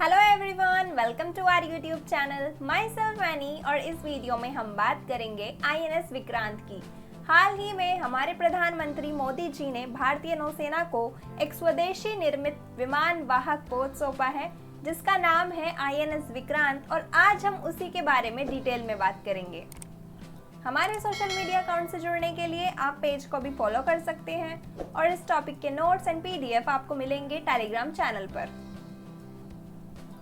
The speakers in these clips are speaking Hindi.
Hello everyone, welcome to our YouTube channel. Myself Mani और इस वीडियो में हम बात करेंगे आईएनएस विक्रांत की। हाल ही में हमारे प्रधानमंत्री मोदी जी ने भारतीय नौसेना को एक स्वदेशी निर्मित विमान वाहक पोत सौंपा है जिसका नाम है आईएनएस विक्रांत, और आज हम उसी के बारे में डिटेल में बात करेंगे। हमारे सोशल मीडिया अकाउंट से जुड़ने के लिए आप पेज को भी फॉलो कर सकते हैं और इस टॉपिक के नोट्स एंड पीडीएफ आपको मिलेंगे टेलीग्राम चैनल पर।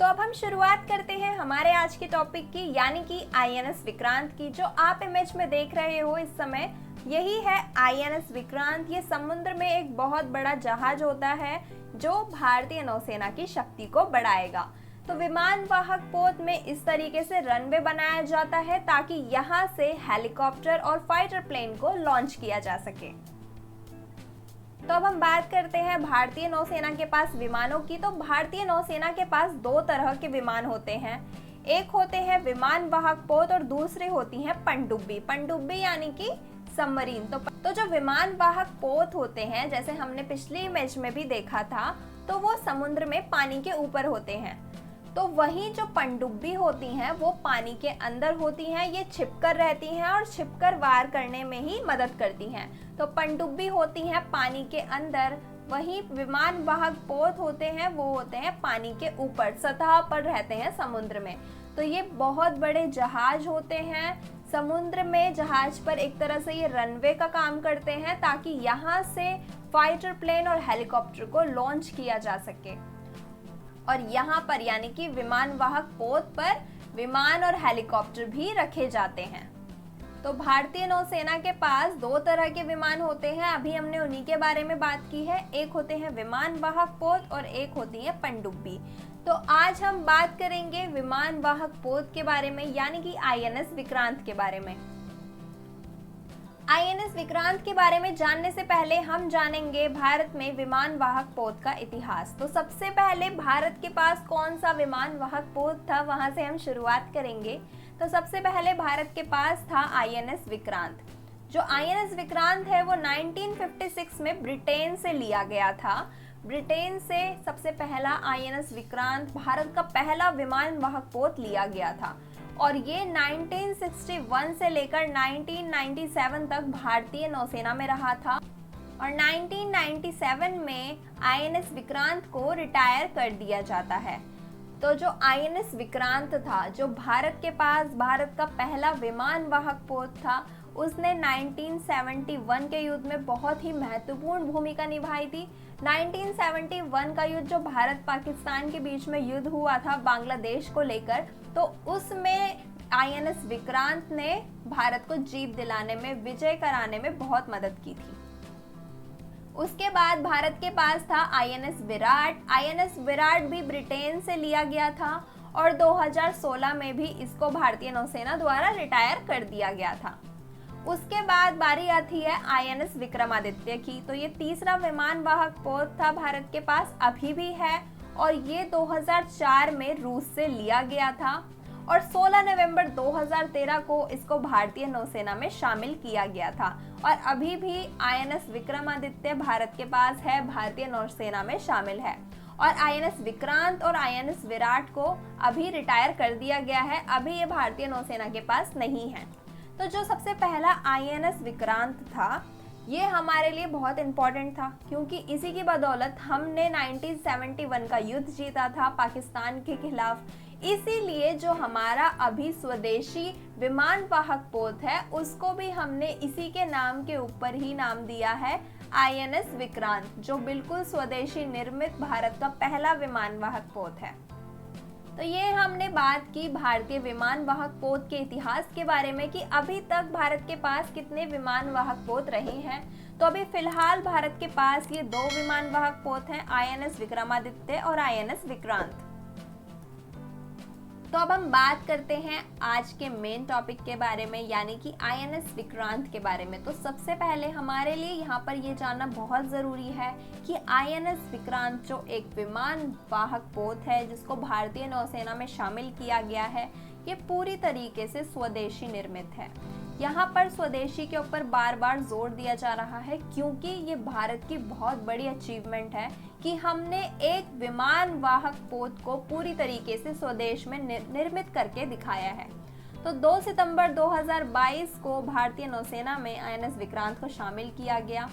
तो अब हम शुरुआत करते हैं हमारे आज के टॉपिक की, यानी कि आईएनएस विक्रांत की। जो आप इमेज में देख रहे हो इस समय, यही है आईएनएस विक्रांत। ये समुद्र में एक बहुत बड़ा जहाज होता है जो भारतीय नौसेना की शक्ति को बढ़ाएगा। तो विमान वाहक पोत में इस तरीके से रनवे बनाया जाता है ताकि यहाँ से हेलीकॉप्टर और फाइटर प्लेन को लॉन्च किया जा सके। तो अब हम बात करते हैं भारतीय नौसेना के पास विमानों की। तो भारतीय नौसेना के पास दो तरह के विमान होते हैं। एक होते हैं विमान वाहक पोत और दूसरे होती हैं पनडुब्बी। पनडुब्बी यानी कि सबमरीन। तो जो विमान वाहक पोत होते हैं, जैसे हमने पिछली इमेज में भी देखा था, तो वो समुद्र में पानी के ऊपर होते हैं। तो वहीं जो पनडुब्बी होती हैं वो पानी के अंदर होती हैं। ये छिपकर रहती हैं और छिपकर वार करने में ही मदद करती हैं। तो पनडुब्बी होती हैं पानी के अंदर, वहीं विमान वाहक पोत होते हैं वो होते हैं पानी के ऊपर, सतह पर रहते हैं समुद्र में। तो ये बहुत बड़े जहाज होते हैं। समुद्र में जहाज पर एक तरह से ये रनवे का काम करते हैं ताकि यहाँ से फाइटर प्लेन और हेलीकॉप्टर को लॉन्च किया जा सके। और यहाँ पर यानी कि विमान वाहक पोत पर विमान और हेलीकॉप्टर भी रखे जाते हैं। तो भारतीय नौसेना के पास दो तरह के विमान होते हैं, अभी हमने उन्हीं के बारे में बात की है। एक होते हैं विमान वाहक पोत और एक होती है पनडुब्बी। तो आज हम बात करेंगे विमान वाहक पोत के बारे में, यानी कि आईएनएस विक्रांत के बारे में। आईएनएस विक्रांत के बारे में जानने से पहले हम जानेंगे भारत में विमान वाहक पोत का इतिहास। तो सबसे पहले भारत के पास कौन सा विमान वाहक पोत था, वहां से हम शुरुआत करेंगे। तो सबसे पहले भारत के पास था आईएनएस विक्रांत। जो आईएनएस विक्रांत है वो 1956 में ब्रिटेन से लिया गया था। ब्रिटेन से सबसे पहला आईएनएस विक्रांत, भारत का पहला विमान वाहक पोत, लिया गया था। और ये 1961 से लेकर 1997 तक भारतीय नौसेना में रहा था। और 1997 में आईएनएस विक्रांत को रिटायर कर दिया जाता है। तो जो आईएनएस विक्रांत था, जो भारत के पास भारत का पहला विमान वाहक पोत था, उसने 1971 के युद्ध में बहुत ही महत्वपूर्ण भूमिका निभाई थी। 1971 का युद्ध जो भारत पाकिस्तान के बीच में युद्ध हुआ था बांग्लादेश को लेकर, तो उसमें आईएनएस विक्रांत ने भारत को जीत दिलाने में, विजय कराने में बहुत मदद की थी। उसके बाद भारत के पास था आईएनएस विराट। आईएनएस विराट भी ब्रिटेन से लिया गया था और 2016 में भी इसको भारतीय नौसेना द्वारा रिटायर कर दिया गया था। उसके बाद बारी आती है आईएनएस विक्रमादित्य की। तो ये तीसरा विमान वाहक पोत था भारत के पास, अभी भी है, और ये 2004 में रूस से लिया गया था और 16 नवंबर 2013 को इसको भारतीय नौसेना में शामिल किया गया था। और अभी भी आईएनएस विक्रमादित्य भारत के पास है, भारतीय नौसेना में शामिल है। और आईएनएस विक्रांत और आईएनएस विराट को अभी रिटायर कर दिया गया है, अभी ये भारतीय नौसेना के पास नहीं है। तो जो सबसे पहला आईएनएस विक्रांत था, ये हमारे लिए बहुत इम्पोर्टेंट था क्योंकि इसी की बदौलत हमने 1971 का युद्ध जीता था पाकिस्तान के खिलाफ। इसीलिए जो हमारा अभी स्वदेशी विमान वाहक पोत है, उसको भी हमने इसी के नाम के ऊपर ही नाम दिया है, आईएनएस विक्रांत, जो बिल्कुल स्वदेशी निर्मित भारत का पहला विमान वाहक पोत है। तो ये हमने बात की भारतीय विमान वाहक पोत के इतिहास के बारे में कि अभी तक भारत के पास कितने विमान वाहक पोत रहे हैं। तो अभी फिलहाल भारत के पास ये दो विमान वाहक पोत हैं, आईएनएस विक्रमादित्य और आईएनएस विक्रांत। तो अब हम बात करते हैं आज के मेन टॉपिक के बारे में, यानी कि आईएनएस विक्रांत के बारे में। तो सबसे पहले हमारे लिए यहाँ पर ये जानना बहुत ज़रूरी है कि आईएनएस विक्रांत जो एक विमान वाहक पोत है जिसको भारतीय नौसेना में शामिल किया गया है, ये पूरी तरीके से स्वदेशी निर्मित है। यहाँ पर स्वदेशी के ऊपर बार बार जोर दिया जा रहा है क्योंकि ये भारत की बहुत बड़ी अचीवमेंट है। कि हमने एक विमान वाहक पोत को पूरी तरीके से स्वदेश में निर्मित करके दिखाया है। तो 2 सितंबर 2022 को भारतीय नौसेना में आईएनएस विक्रांत को शामिल किया गया।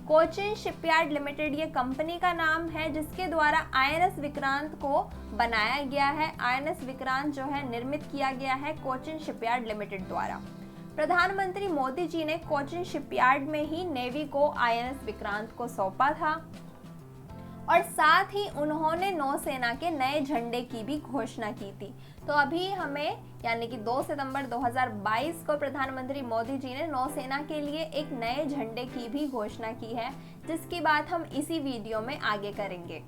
कोचिन शिपयार्ड लिमिटेड ये कंपनी का नाम है जिसके द्वारा आईएनएस विक्रांत को बनाया गया है। आईएनएस विक्रांत जो है निर्मित किया गया है कोचिन शिपयार्ड लिमिटेड द्वारा। प्रधानमंत्री मोदी जी ने कोचिन शिपयार्ड में ही नेवी को आईएनएस विक्रांत को सौंपा था और साथ ही उन्होंने नौसेना के नए झंडे की भी घोषणा की थी। तो अभी हमें यानी कि 2 सितंबर 2022 को प्रधानमंत्री मोदी जी ने नौसेना के लिए एक नए झंडे की भी घोषणा की है, जिसकी बात हम इसी वीडियो में आगे करेंगे।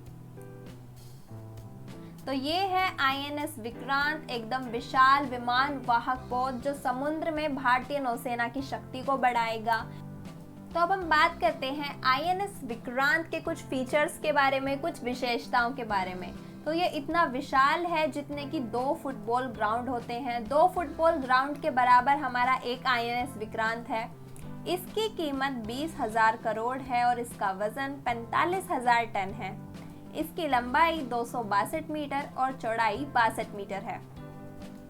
तो ये है आईएनएस विक्रांत, एकदम विशाल विमान वाहक पोत जो समुद्र में भारतीय नौसेना की शक्ति को बढ़ाएगा। तो अब हम बात करते हैं आईएनएस विक्रांत के कुछ फीचर्स के बारे में, कुछ विशेषताओं के बारे में। तो ये इतना विशाल है जितने कि 2 फुटबॉल ग्राउंड होते हैं। 2 फुटबॉल ग्राउंड के बराबर हमारा एक आईएनएस विक्रांत है। इसकी कीमत 20,000 करोड़ है और इसका वजन 45,000 टन है। इसकी लंबाई 262 मीटर और चौड़ाई 62 मीटर है।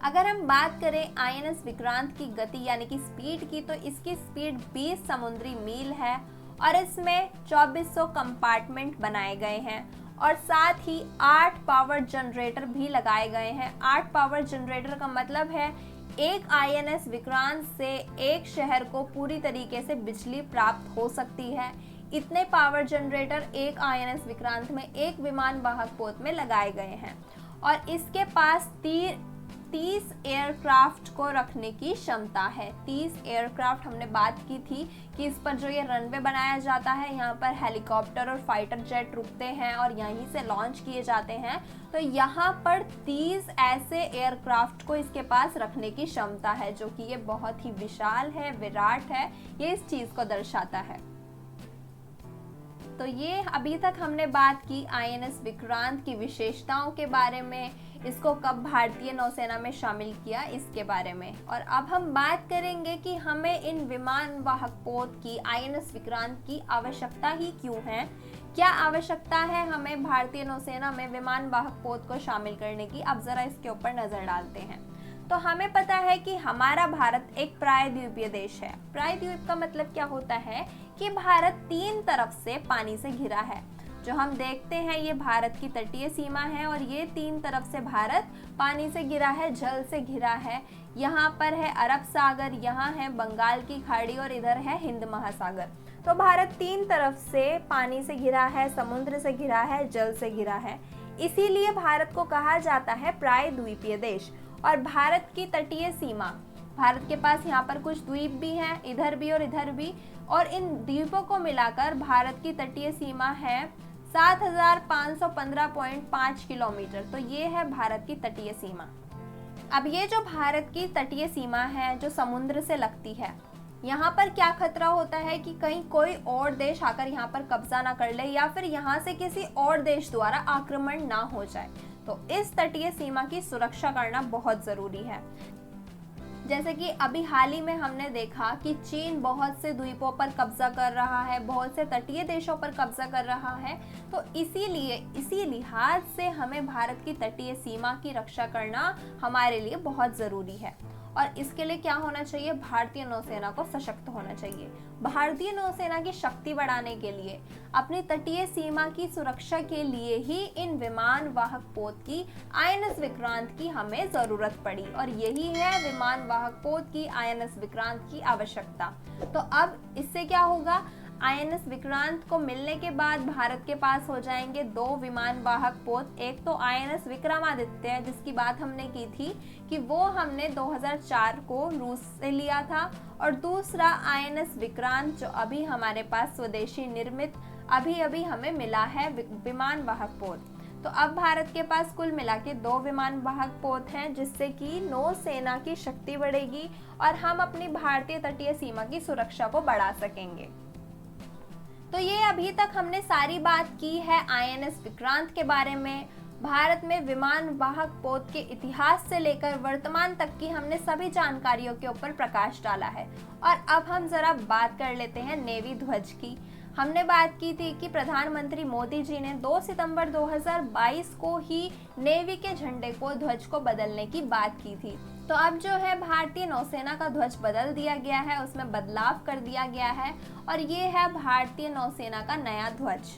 अगर हम बात करें आईएनएस विक्रांत की गति यानी कि स्पीड की, तो इसकी स्पीड 20 समुद्री मील है और इसमें 2400 कंपार्टमेंट बनाए गए हैं और साथ ही 8 पावर जनरेटर भी लगाए गए हैं। 8 पावर जनरेटर का मतलब है एक आईएनएस विक्रांत से एक शहर को पूरी तरीके से बिजली प्राप्त हो सकती है। इतने पावर जनरेटर एक आईएनएस विक्रांत में, एक विमान वाहक पोत में लगाए गए हैं और इसके पास 30 एयरक्राफ्ट को रखने की क्षमता है। 30 एयरक्राफ्ट, हमने बात की थी कि इस पर जो ये रनवे बनाया जाता है, यहाँ पर हेलीकॉप्टर और फाइटर जेट रुकते हैं और यहीं से लॉन्च किए जाते हैं। तो यहाँ पर 30 ऐसे एयरक्राफ्ट को इसके पास रखने की क्षमता है, जो कि ये बहुत ही विशाल है, विराट है, ये इस चीज़ को दर्शाता है। तो ये अभी तक हमने बात की आईएनएस विक्रांत की विशेषताओं के बारे में, इसको कब भारतीय नौसेना में शामिल किया इसके बारे में। और अब हम बात करेंगे कि हमें इन विमान वाहक पोत की, आईएनएस विक्रांत की आवश्यकता ही क्यों है। क्या आवश्यकता है हमें भारतीय नौसेना में विमान वाहक पोत को शामिल करने की, अब जरा इसके ऊपर नजर डालते हैं। तो हमें पता है कि हमारा भारत एक प्रायद्वीपीय देश है। प्रायद्वीप का मतलब क्या होता है कि भारत 3 तरफ से पानी से घिरा है। जो हम देखते हैं ये भारत की तटीय सीमा है और ये 3 तरफ से भारत पानी से घिरा है, जल से घिरा है। यहाँ पर है अरब सागर, यहाँ है बंगाल की खाड़ी और इधर है हिंद महासागर। तो भारत 3 तरफ से पानी से घिरा है, समुद्र से घिरा है, जल से घिरा है। इसीलिए भारत को कहा जाता है प्रायद्वीपीय देश। और भारत की तटीय सीमा, भारत के पास यहाँ पर कुछ द्वीप भी हैं, इधर भी और इधर भी, और इन द्वीपों को मिलाकर भारत की तटीय सीमा है 7,515.5 किलोमीटर। तो ये है भारत की तटीय सीमा। अब ये जो भारत की तटीय सीमा है जो समुद्र से लगती है, यहाँ पर क्या खतरा होता है कि कहीं कोई और देश आकर यहाँ पर कब्जा ना कर ले या फिर यहाँ से किसी और देश द्वारा आक्रमण ना हो जाए। तो इस तटीय सीमा की सुरक्षा करना बहुत जरूरी है। जैसे कि अभी हाल ही में हमने देखा कि चीन बहुत से द्वीपों पर कब्जा कर रहा है, बहुत से तटीय देशों पर कब्जा कर रहा है। तो इसी लिहाज से हमें भारत की तटीय सीमा की रक्षा करना हमारे लिए बहुत ज़रूरी है। और इसके लिए क्या होना चाहिए, भारतीय नौसेना को सशक्त होना चाहिए। भारतीय नौसेना की शक्ति बढ़ाने के लिए, अपनी तटीय सीमा की सुरक्षा के लिए ही इन विमान वाहक पोत की, आईएनएस विक्रांत की हमें जरूरत पड़ी और यही है विमान वाहक पोत की, आईएनएस विक्रांत की आवश्यकता। तो अब इससे क्या होगा, आईएनएस विक्रांत को मिलने के बाद भारत के पास हो जाएंगे 2 विमान वाहक पोत। एक तो आईएनएस विक्रमादित्य जिसकी बात हमने की थी कि वो हमने 2004 को रूस से लिया था, और दूसरा आईएनएस विक्रांत जो अभी हमारे पास स्वदेशी निर्मित अभी हमें मिला है विमान वाहक पोत। तो अब भारत के पास कुल मिला के 2 विमान वाहक पोत हैं, जिससे कि नौसेना की शक्ति बढ़ेगी और हम अपनी भारतीय तटीय सीमा की सुरक्षा को बढ़ा सकेंगे। तो ये अभी तक हमने सारी बात की है आईएनएस विक्रांत के बारे में। भारत में विमान वाहक पोत के इतिहास से लेकर वर्तमान तक की हमने सभी जानकारियों के ऊपर प्रकाश डाला है। और अब हम जरा बात कर लेते हैं नेवी ध्वज की। हमने बात की थी कि प्रधानमंत्री मोदी जी ने 2 सितंबर 2022 को ही नेवी के झंडे को ध्वज को बदलने की बात की थी। तो अब जो है भारतीय नौसेना का ध्वज बदल दिया गया है, उसमें बदलाव कर दिया गया है और ये है भारतीय नौसेना का नया ध्वज,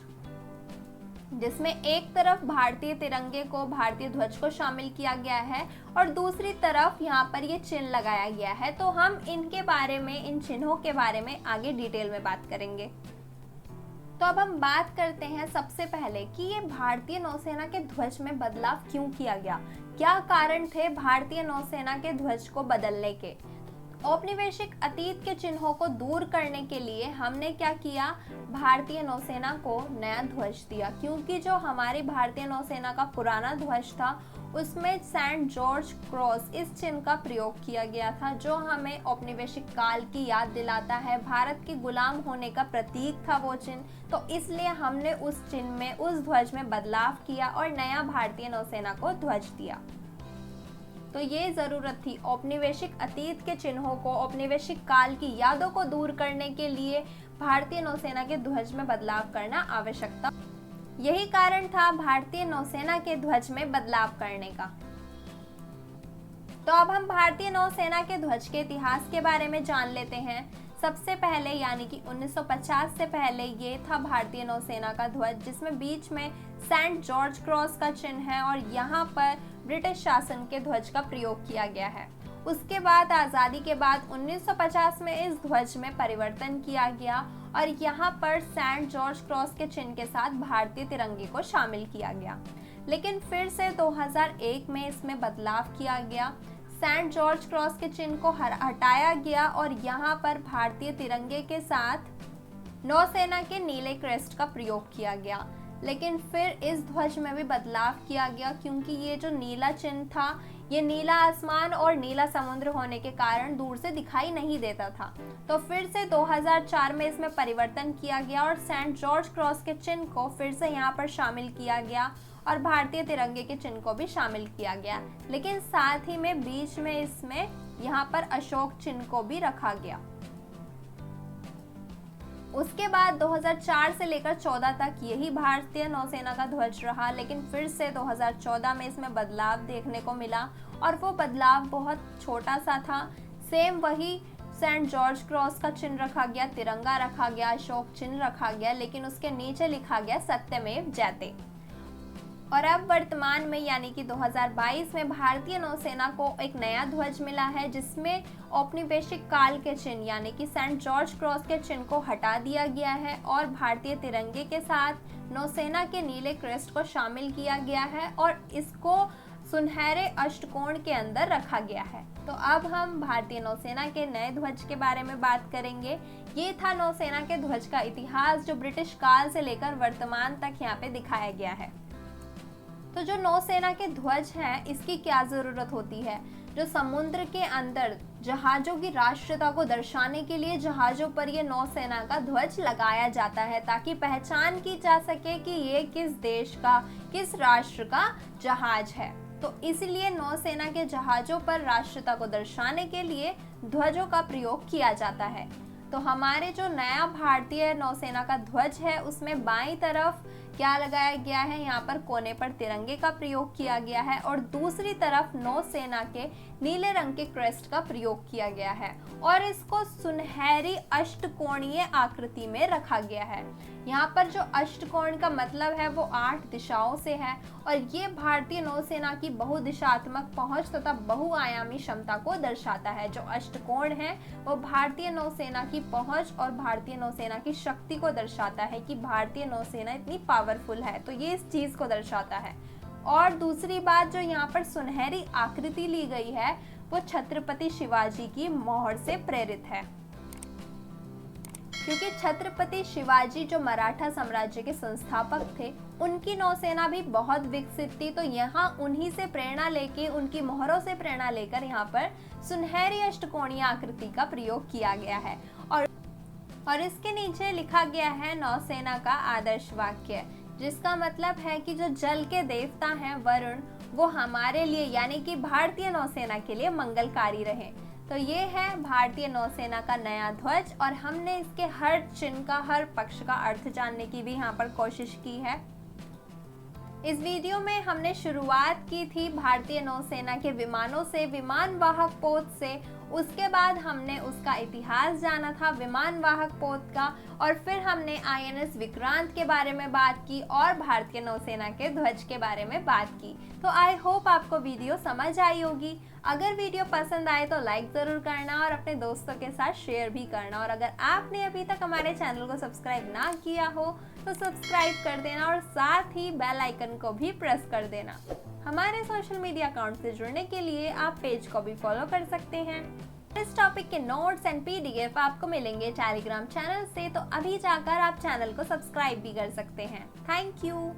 जिसमें एक तरफ भारतीय तिरंगे को, भारतीय ध्वज को शामिल किया गया है और दूसरी तरफ यहाँ पर ये चिन्ह लगाया गया है। तो हम इनके बारे में, इन चिन्हों के बारे में आगे डिटेल में बात करेंगे। तो अब हम बात करते हैं सबसे पहले कि ये भारतीय नौसेना के ध्वज में बदलाव क्यों किया गया, क्या कारण थे भारतीय नौसेना के ध्वज को बदलने के। औपनिवेशिक अतीत के चिन्हों को दूर करने के लिए हमने क्या किया, भारतीय नौसेना को नया ध्वज दिया, क्योंकि जो हमारी भारतीय नौसेना का पुराना ध्वज था उसमें सेंट जॉर्ज क्रॉस, इस चिन्ह का प्रयोग किया गया था, जो हमें औपनिवेशिक काल की याद दिलाता है, भारत के गुलाम होने का प्रतीक था वो चिन्ह। तो इसलिए हमने उस चिन्ह में, उस ध्वज में बदलाव किया और नया भारतीय नौसेना को ध्वज दिया। तो ये जरूरत थी औपनिवेशिक अतीत के चिन्हों को, औपनिवेशिक काल की यादों को दूर करने के लिए भारतीय नौसेना के ध्वज में बदलाव करना आवश्यकता, यही कारण था भारतीय नौसेना के ध्वज में बदलाव करने का। तो अब हम भारतीय नौसेना के ध्वज के इतिहास के बारे में जान लेते हैं। सबसे पहले यानी कि 1950 से पहले ये था भारतीय नौसेना का ध्वज, जिसमें बीच में सेंट जॉर्ज क्रॉस का चिन्ह है और यहाँ पर ब्रिटिश शासन के ध्वज का प्रयोग किया गया है। उसके बाद आज़ादी के बाद 1950 में इस ध्वज में परिवर्तन किया गया और यहाँ पर सेंट जॉर्ज क्रॉस के चिन्ह के साथ भारतीय तिरंगे को शामिल किया गया। लेकिन फिर से 2001 में इसमें बदलाव किया गया, सेंट जॉर्ज क्रॉस के चिन्ह को हटाया गया और यहाँ पर भारतीय तिरंगे के साथ नौसेना के नीले क्रेस्ट का प्रयोग किया गया। लेकिन फिर इस ध्वज में भी बदलाव किया गया, क्योंकि ये जो नीला चिन्ह था, ये नीला आसमान और नीला समुद्र होने के कारण दूर से दिखाई नहीं देता था। तो फिर से 2004 में इसमें परिवर्तन किया गया और सेंट जॉर्ज क्रॉस के चिन्ह को फिर से यहाँ पर शामिल किया गया और भारतीय तिरंगे के चिन्ह को भी शामिल किया गया। लेकिन साथ ही में बीच में इसमें यहाँ पर अशोक चिन्ह को भी रखा गया। उसके बाद 2004 से लेकर 14 तक यही भारतीय नौसेना का ध्वज रहा, लेकिन फिर से 2014 में इसमें बदलाव देखने को मिला और वो बदलाव बहुत छोटा सा था। सेम वही सेंट जॉर्ज क्रॉस का चिन्ह रखा गया, तिरंगा रखा गया, अशोक चिन्ह रखा गया, लेकिन उसके नीचे लिखा गया सत्यमेव जयते। और अब वर्तमान में यानी कि 2022 में भारतीय नौसेना को एक नया ध्वज मिला है, जिसमें औपनिवेशिक काल के चिन्ह यानी कि सेंट जॉर्ज क्रॉस के चिन्ह को हटा दिया गया है और भारतीय तिरंगे के साथ नौसेना के नीले क्रेस्ट को शामिल किया गया है और इसको सुनहरे अष्टकोण के अंदर रखा गया है। तो अब हम भारतीय नौसेना के नए ध्वज के बारे में बात करेंगे। ये था नौसेना के ध्वज का इतिहास, जो ब्रिटिश काल से लेकर वर्तमान तक यहाँ पे दिखाया गया है। तो जो नौसेना के ध्वज है, इसकी क्या जरूरत होती है? जो समुद्र के अंदर जहाजों की राष्ट्रीयता को दर्शाने के लिए जहाजों पर ये नौसेना का ध्वज लगाया जाता है, ताकि पहचान की जा सके कि ये किस देश का, किस राष्ट्र का जहाज है। तो इसलिए नौसेना के जहाजों पर राष्ट्रीयता को दर्शाने के लिए ध्वजों का प्रयोग किया जाता है। तो हमारे जो नया भारतीय नौसेना का ध्वज है, उसमें बाईं तरफ क्या लगाया गया है, यहाँ पर कोने पर तिरंगे का प्रयोग किया गया है और दूसरी तरफ नौसेना के नीले रंग के क्रेस्ट का प्रयोग किया गया है और इसको सुनहरी अष्टकोणीय आकृति में रखा गया है। यहाँ पर जो अष्टकोण का मतलब है वो 8 दिशाओं से है और ये भारतीय नौसेना की बहुदिशात्मक पहुंच तथा बहुआयामी क्षमता को दर्शाता है। जो अष्टकोण है वो भारतीय नौसेना की पहुंच और भारतीय नौसेना की शक्ति को दर्शाता है कि भारतीय नौसेना इतनी पावरफुल है, तो ये इस चीज को दर्शाता है। और दूसरी बात, जो यहाँ पर सुनहरी आकृति ली गई है वो छत्रपति शिवाजी की मोहर से प्रेरित है, क्योंकि छत्रपति शिवाजी जो मराठा साम्राज्य के संस्थापक थे, उनकी नौसेना भी बहुत विकसित थी। तो यहाँ उन्हीं से प्रेरणा लेके, उनकी मोहरों से प्रेरणा लेकर यहाँ पर सुनहरी अष्टकोणीय आकृति का प्रयोग किया गया है और इसके नीचे लिखा गया है नौसेना का आदर्श वाक्य, जिसका मतलब है कि जो जल के देवता हैं वरुण, वो हमारे लिए यानी कि भारतीय नौसेना के लिए मंगलकारी रहे। तो ये है भारतीय नौसेना का नया ध्वज और हमने इसके हर चिन्ह का, हर पक्ष का अर्थ जानने की भी यहाँ पर कोशिश की है। इस वीडियो में हमने शुरुआत की थी भारतीय नौसेना के विमानों से, विमान वाहक पोत से। उसके बाद हमने उसका इतिहास जाना था विमान वाहक पोत का, और फिर हमने INS विक्रांत के बारे में बात की और भारतीय नौसेना के ध्वज के बारे में बात की। तो आई होप आपको वीडियो समझ आई होगी। अगर वीडियो पसंद आए तो लाइक ज़रूर करना और अपने दोस्तों के साथ शेयर भी करना, और अगर आपने अभी तक हमारे चैनल को सब्सक्राइब ना किया हो तो सब्सक्राइब कर देना और साथ ही बेल आइकन को भी प्रेस कर देना। हमारे सोशल मीडिया अकाउंट से जुड़ने के लिए आप पेज को भी फॉलो कर सकते हैं। इस टॉपिक के नोट्स एंड PDF आपको मिलेंगे टेलीग्राम चैनल से, तो अभी जाकर आप चैनल को सब्सक्राइब भी कर सकते हैं। Thank you.